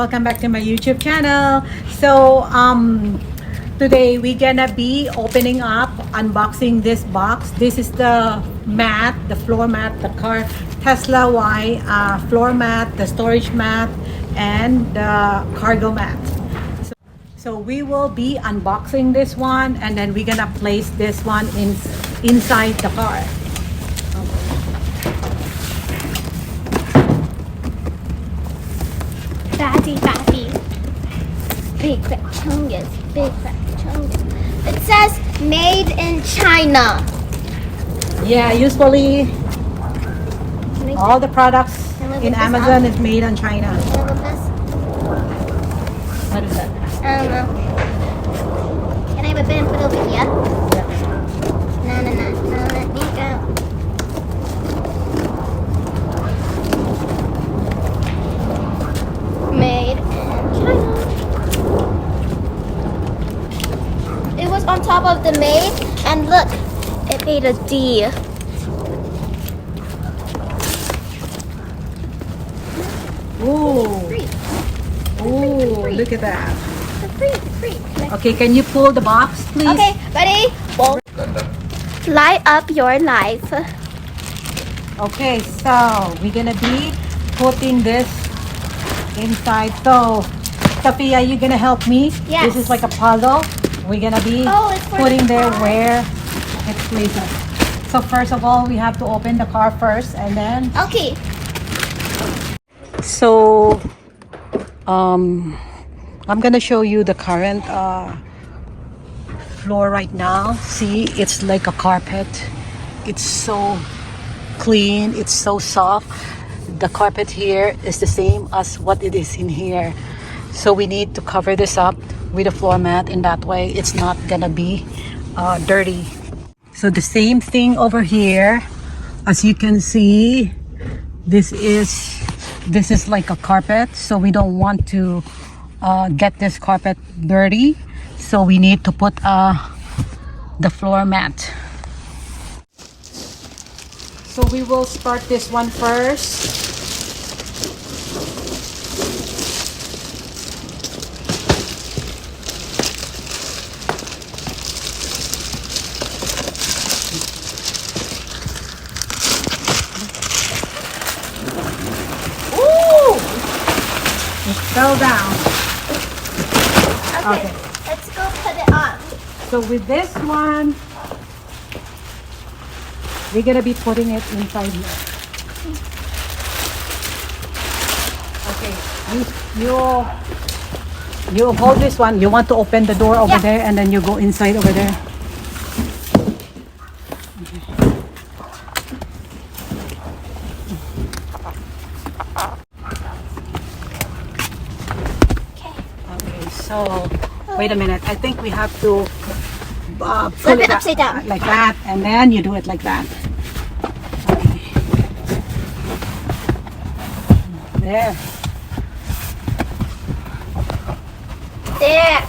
welcome back to my YouTube channel. So today we're gonna be opening up, unboxing this box. This is the mat, the floor mat, the car Tesla Y floor mat, the storage mat, and the cargo mat. So we will be unboxing this one, and then we're gonna place this one inside the car. Fatty. Big fat chungus. Big fat chungus. It says made in China. Yeah, usually all the products in Amazon is made in China. Can I lift this? What is that? I don't know. Can I whip it and put it over here? Yeah. No, let me go. Made in China. It was on top of the made, and look, it made a D. Ooh, Free. ooh, look at that. Free. Okay, can you pull the box, please? Okay, ready? Light up your life. Okay, so we're gonna be putting this inside. So, Sophia, you gonna help me? Yes. This is like a puzzle. We're gonna be It's for putting the there car. where it's placed. So first of all, we have to open the car first, and then. Okay. So, I'm gonna show you the current floor right now. See, it's like a carpet. It's so clean. It's so soft. The carpet here is the same as what it is in here. So we need to cover this up with a floor mat. In that way, it's not gonna be dirty. So the same thing over here. As you can see, this is like a carpet, so we don't want to get this carpet dirty, so we need to put the floor mat. So we will start this one first. It fell down. Okay. Let's go put it on. So with this one, we're gonna be putting it inside here. Okay, you hold this one. You want to open the door over there, and then you go inside over there. Okay, so wait a minute. I think we have to Flip it upside down. like that, and then you do it like that. Okay. There. There.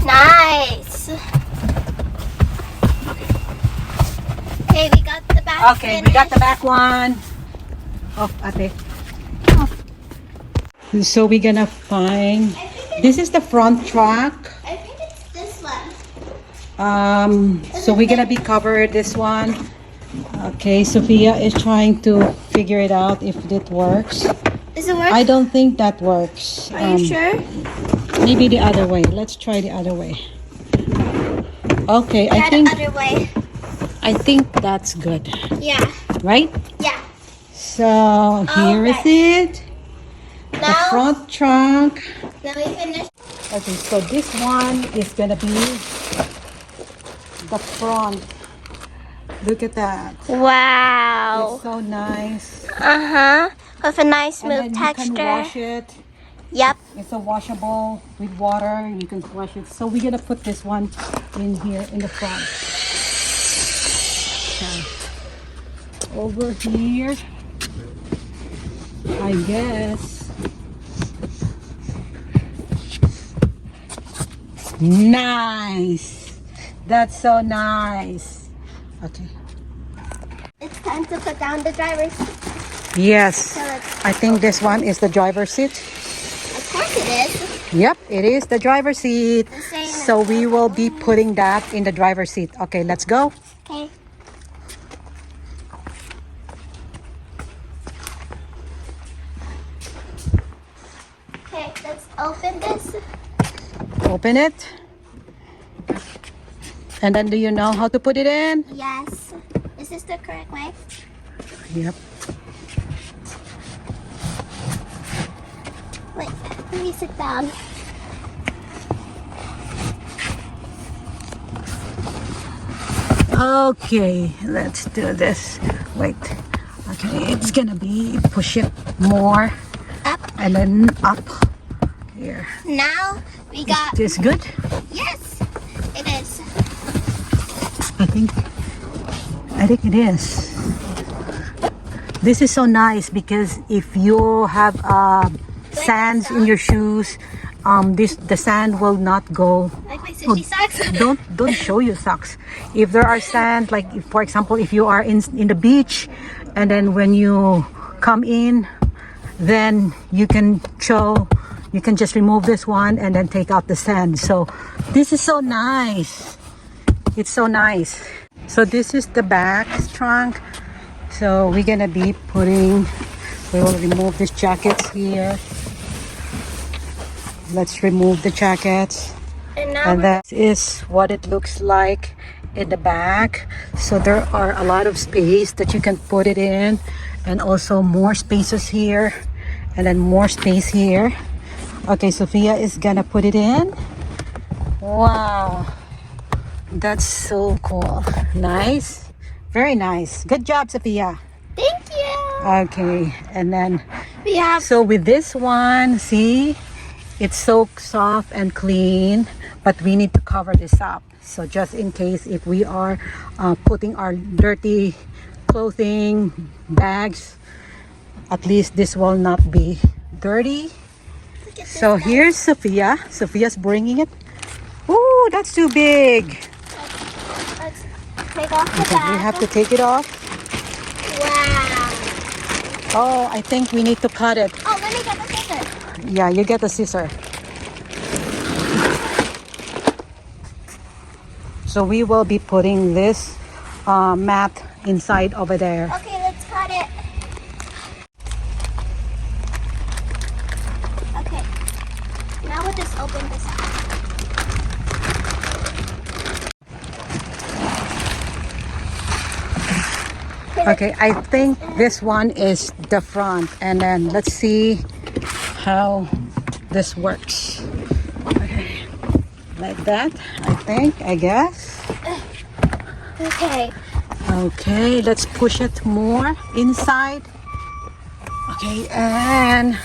Nice. Okay, we got the back. Okay, we got the back one. Oh, ate. So we're gonna find. This is the front track. I think it's this one. So we're gonna be covered this one. Okay, Sophia is trying to figure it out if it works. Does it work? I don't think that works. Are you sure? Maybe the other way. Let's try the other way. Okay, Yeah, I think the other way. that's good, Yeah. right? Yeah. So here is it. The Now, front trunk. now we finish. Okay, so this one is gonna be the front. Look at that. Wow. It's so nice. With a nice And smooth then you can texture. wash it. Yep. It's a washable with water. You can wash it. So we're gonna put this one in here in the front. Okay. Over here, I guess. Nice. That's so nice. Okay. It's time to put down the driver's seat. Yes. So let's I think this one is the driver's seat. this? Yep, it is the driver's seat. The same So as we will be putting that in the driver's seat. Okay, let's go. Okay. Okay, let's open this. Open it. And then do you know how to put it in? Yes. Is this the correct way? Yep. Wait, let me sit down. Okay, let's do this. Wait. Okay, it's gonna be push it more Up. and then up. Here. Now we got. This good? Yes, it is. I think it is. This is so nice because if you have sands in your shoes, the sand will not go. Like my sushi socks. Don't show your socks. If there are sand, like if, for example, if you are in the beach, and then when you come in, then you can just remove this one and then take out the sand. So this is so nice. It's so nice. So this is the back trunk. So we're gonna be we will remove this jackets here. Let's remove the jackets. And now And that is what it looks like in the back. So there are a lot of space that you can put it in, and also more spaces here, and then more space here. Okay, Sophia is gonna put it in. Wow, that's so cool. Nice, very nice. Good job, Sophia. thank you. Okay, and then We have. so with this one, see, it's so soft and clean, but we need to cover this up. So just in case if we are putting our dirty clothing, bags, at least this will not be dirty. Look at this. So here's Sophia. Sophia's bringing it. Ooh, that's too big. Let's take off the Okay, we back. have to take it off. Wow. Oh, I think we need to cut it. Oh, let me get the scissors. Yeah, you get the scissor. So we will be putting this mat inside over there. Okay, let's cut it. Okay. Now we'll just open this up. Okay, I think this one is the front, and then let's see how this works. Okay, like that, I guess. Okay. Okay, let's push it more inside. Okay, and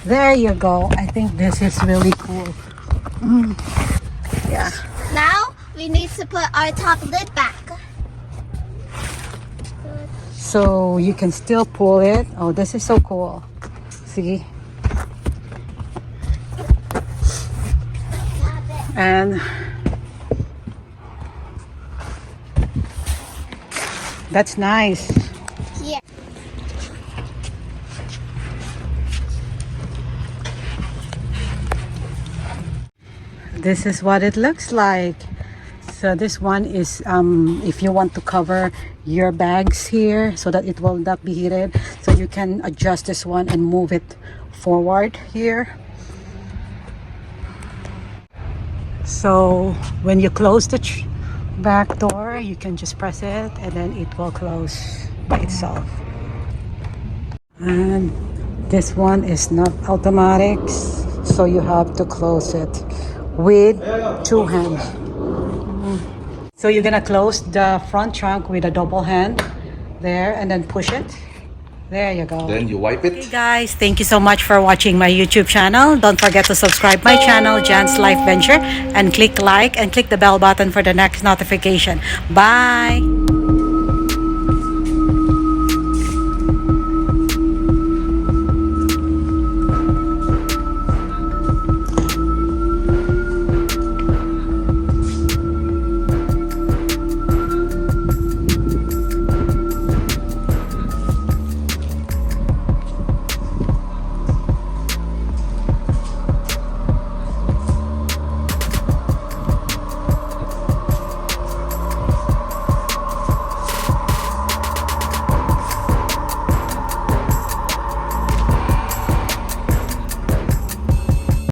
there you go. I think this is really cool. Yeah. Now we need to put our top lid back. So you can still pull it. Oh, this is so cool. See? And that's nice. Yeah. This is what it looks like. So this one is if you want to cover your bags here so that it will not be heated, so you can adjust this one and move it forward here. So when you close the back door, you can just press it and then it will close by itself. And this one is not automatic, so you have to close it with two hands. So you're gonna close the front trunk with a double hand there and then push it. There you go. Then you wipe it. Hey guys, thank you so much for watching my YouTube channel. Don't forget to subscribe my channel, Jan's Life Venture, and click like and click the bell button for the next notification. Bye!